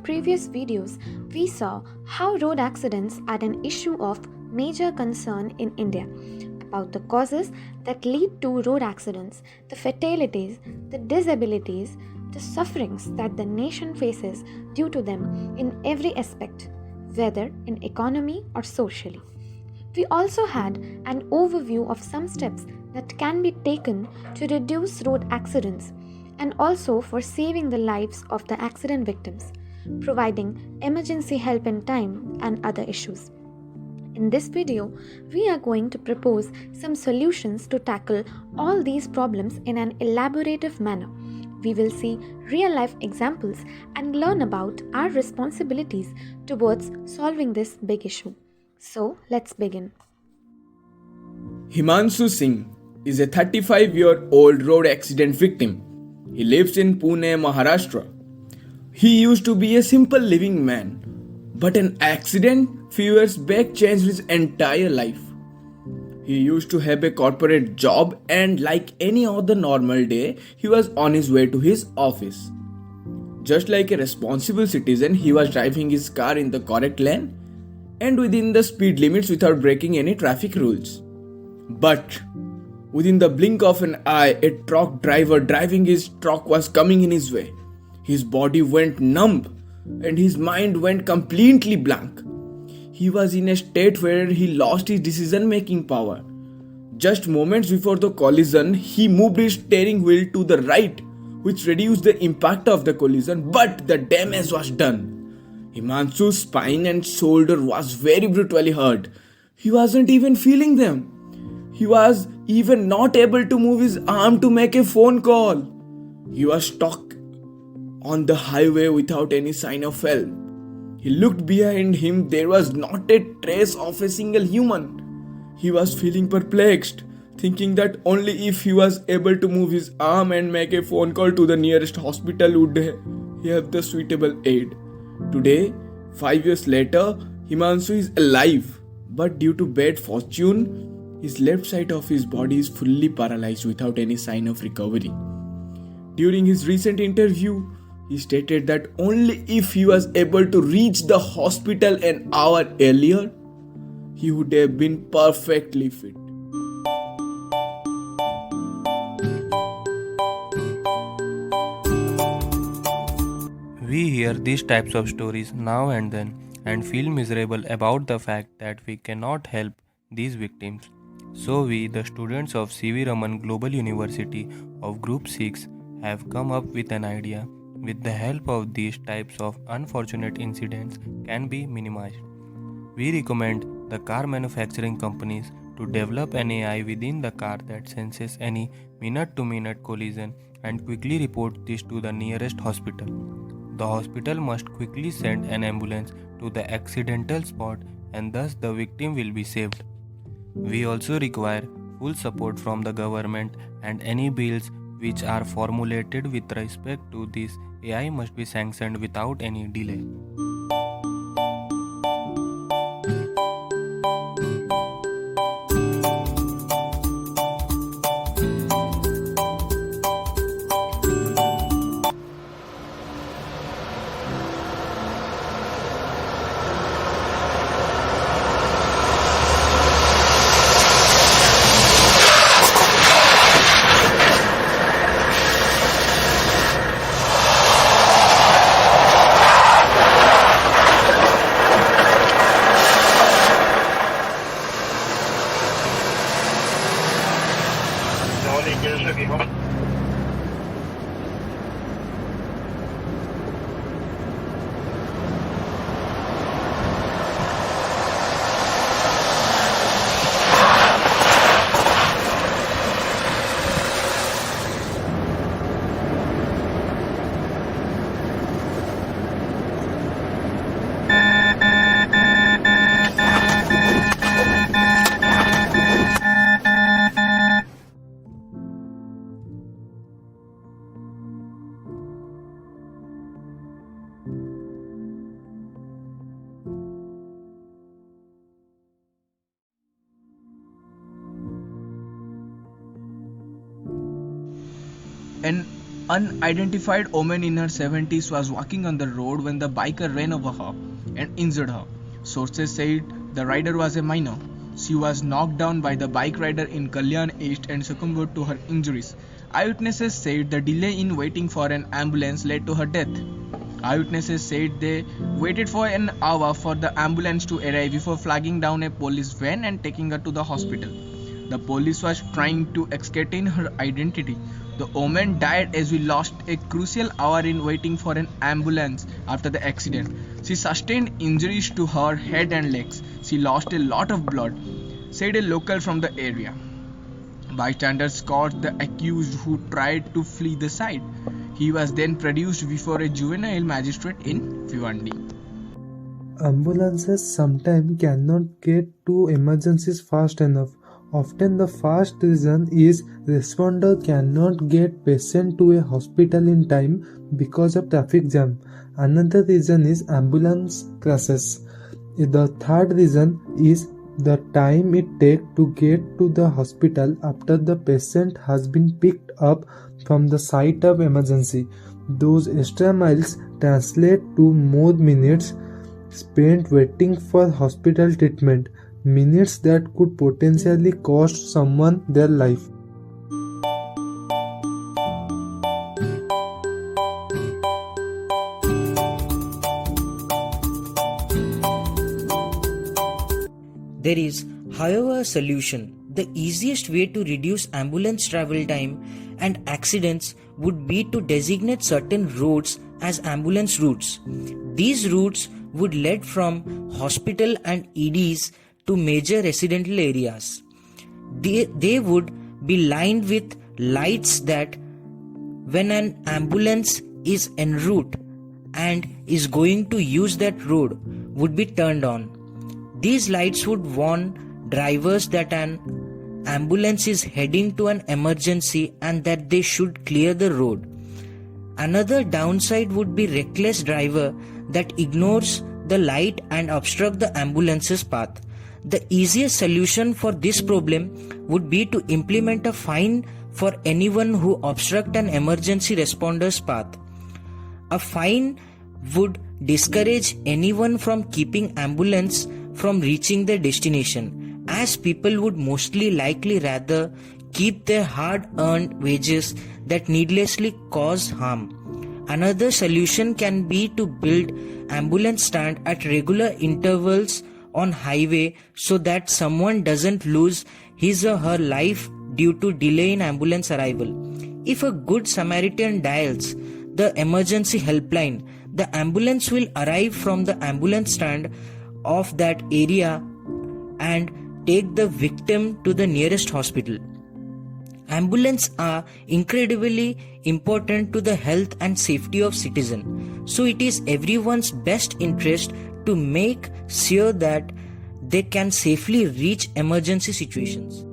previous videos, we saw how road accidents are an issue of major concern in India, about the causes that lead to road accidents, the fatalities, the disabilities, the sufferings that the nation faces due to them in every aspect, whether in economy or socially. We also had an overview of some steps that can be taken to reduce road accidents and also for saving the lives of the accident victims, providing emergency help in time and other issues. In this video, we are going to propose some solutions to tackle all these problems in an elaborative manner. We will see real life examples and learn about our responsibilities towards solving this big issue. So, let's begin. Himanshu Singh is a 35-year-old road accident victim. He lives in Pune, Maharashtra. He used to be a simple living man, but an accident few years back changed his entire life. He used to have a corporate job and like any other normal day, he was on his way to his office. Just like a responsible citizen, he was driving his car in the correct lane and within the speed limits without breaking any traffic rules. But within the blink of an eye, a truck driver driving his truck was coming in his way. His body went numb and his mind went completely blank. He was in a state where he lost his decision making power. Just moments before the collision, he moved his steering wheel to the right, which reduced the impact of the collision, but the damage was done. Himanshu's spine and shoulder was very brutally hurt. He wasn't even feeling them. He was even not able to move his arm to make a phone call. He was stuck on the highway without any sign of help. He looked behind him, there was not a trace of a single human. He was feeling perplexed, thinking that only if he was able to move his arm and make a phone call to the nearest hospital would he have the suitable aid. Today, 5 years later, Himanshu is alive, but due to bad fortune, his left side of his body is fully paralyzed without any sign of recovery. During his recent interview, he stated that only if he was able to reach the hospital an hour earlier, he would have been perfectly fit. We hear these types of stories now and then and feel miserable about the fact that we cannot help these victims. So we, the students of C.V. Raman Global University of Group 6, have come up with an idea with the help of these types of unfortunate incidents can be minimized. We recommend the car manufacturing companies to develop an AI within the car that senses any minute-to-minute collision and quickly report this to the nearest hospital. The hospital must quickly send an ambulance to the accidental spot and thus the victim will be saved. We also require full support from the government and any bills which are formulated with respect to this AI must be sanctioned without any delay. And unidentified woman in her 70s was walking on the road when the biker ran over her and injured her. Sources said the rider was a minor. She was knocked down by the bike rider in Kalyan East and succumbed to her injuries. Eyewitnesses said the delay in waiting for an ambulance led to her death. Eyewitnesses said they waited for an hour for the ambulance to arrive before flagging down a police van and taking her to the hospital. The police was trying to ascertain her identity. The woman died as we lost a crucial hour in waiting for an ambulance after the accident. She sustained injuries to her head and legs. She lost a lot of blood, said a local from the area. Bystanders caught the accused who tried to flee the site. He was then produced before a juvenile magistrate in Bhiwandi. Ambulances sometimes cannot get to emergencies fast enough. Often the first reason is responder cannot get patient to a hospital in time because of traffic jam. Another reason is ambulance crashes. The third reason is the time it takes to get to the hospital after the patient has been picked up from the site of emergency. Those extra miles translate to more minutes spent waiting for hospital treatment, minutes that could potentially cost someone their life. There is, however, a solution. The easiest way to reduce ambulance travel time and accidents would be to designate certain roads as ambulance routes. These routes would lead from hospital and EDs to major residential areas. They would be lined with lights that, when an ambulance is en route and is going to use that road, would be turned on. These lights would warn drivers that an ambulance is heading to an emergency and that they should clear the road. Another downside would be reckless driver that ignores the light and obstruct the ambulance's path. The easiest solution for this problem would be to implement a fine for anyone who obstruct an emergency responder's path. A fine would discourage anyone from keeping ambulance from reaching their destination, as people would mostly likely rather keep their hard-earned wages that needlessly cause harm. Another solution can be to build ambulance stand at regular intervals on highway so that someone doesn't lose his or her life due to delay in ambulance arrival. If a good Samaritan dials the emergency helpline, the ambulance will arrive from the ambulance stand of that area and take the victim to the nearest hospital. Ambulances are incredibly important to the health and safety of citizens, so it is everyone's best interest to make sure that they can safely reach emergency situations.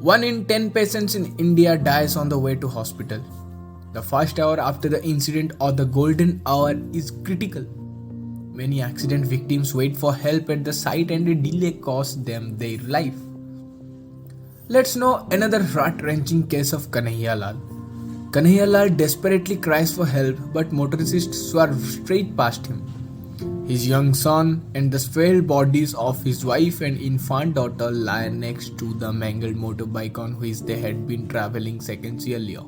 1 in 10 patients in India dies on the way to hospital. The first hour after the incident or the golden hour is critical. Many accident victims wait for help at the site and a delay costs them their life. Let's know another heart-wrenching case of Kanhaiya Lal. Kanhaiya Lal desperately cries for help, but motorists swerve straight past him. His young son and the frail bodies of his wife and infant daughter lie next to the mangled motorbike on which they had been traveling seconds earlier.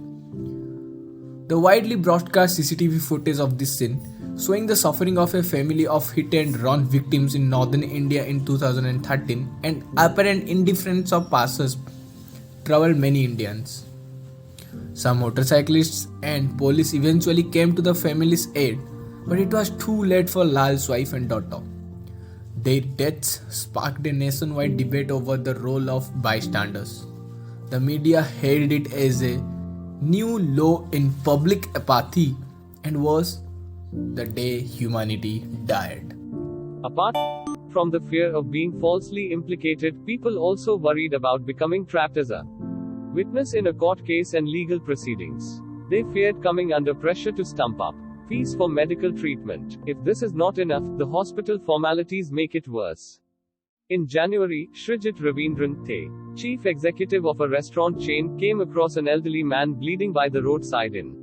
The widely broadcast CCTV footage of this scene, showing the suffering of a family of hit-and-run victims in northern India in 2013 and apparent indifference of passers, troubled many Indians. Some motorcyclists and police eventually came to the family's aid, but it was too late for Lal's wife and daughter. Their deaths sparked a nationwide debate over the role of bystanders. The media hailed it as a new low in public apathy and was the day humanity died. Apart from the fear of being falsely implicated, people also worried about becoming trapped as a witness in a court case and legal proceedings. They feared coming under pressure to stump up fees for medical treatment. If this is not enough, the hospital formalities make it worse. In January, Shrijit Ravindran The, chief executive of a restaurant chain, came across an elderly man bleeding by the roadside in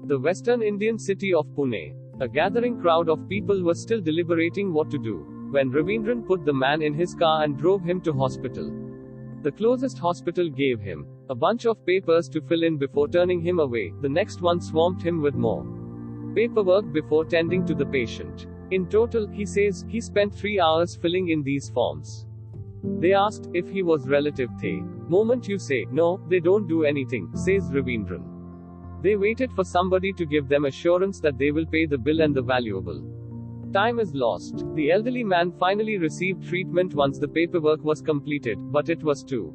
the western Indian city of Pune. A gathering crowd of people was still deliberating what to do when Ravindran put the man in his car and drove him to hospital. The closest hospital gave him a bunch of papers to fill in before turning him away. The next one swamped him with more paperwork before tending to the patient. In total, he says, he spent 3 hours filling in these forms. They asked if he was relative. The moment you say, no, they don't do anything, says Ravindran. They waited for somebody to give them assurance that they will pay the bill and the valuable time is lost. The elderly man finally received treatment once the paperwork was completed, but it was too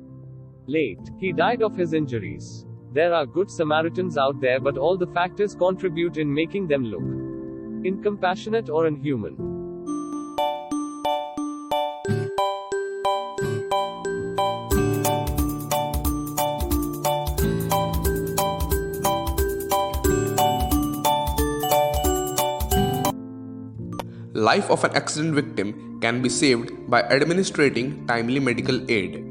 late. He died of his injuries. There are good Samaritans out there, but all the factors contribute in making them look incompassionate or inhuman. Life of an accident victim can be saved by administering timely medical aid.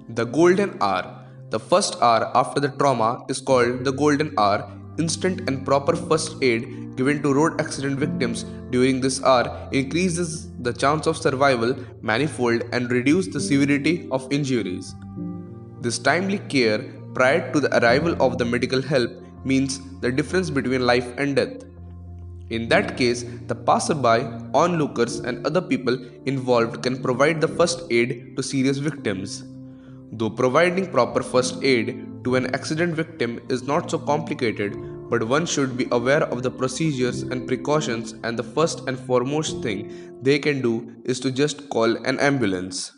The golden hour. The first hour after the trauma is called the golden hour. Instant and proper first aid given to road accident victims during this hour increases the chance of survival manifold and reduces the severity of injuries. This timely care prior to the arrival of the medical help means the difference between life and death. In that case, the passerby, onlookers, and other people involved can provide the first aid to serious victims. Though providing proper first aid to an accident victim is not so complicated, but one should be aware of the procedures and precautions, and the first and foremost thing they can do is to just call an ambulance.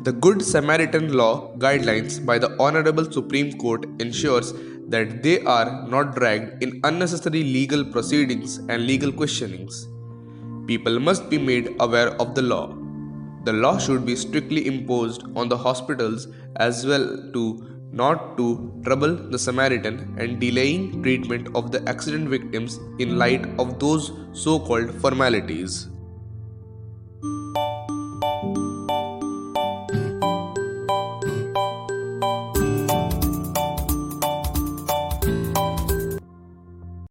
The Good Samaritan Law guidelines by the Honorable Supreme Court ensures that they are not dragged in unnecessary legal proceedings and legal questionings. People must be made aware of the law. The law should be strictly imposed on the hospitals as well to not to trouble the Samaritan and delaying treatment of the accident victims in light of those so-called formalities.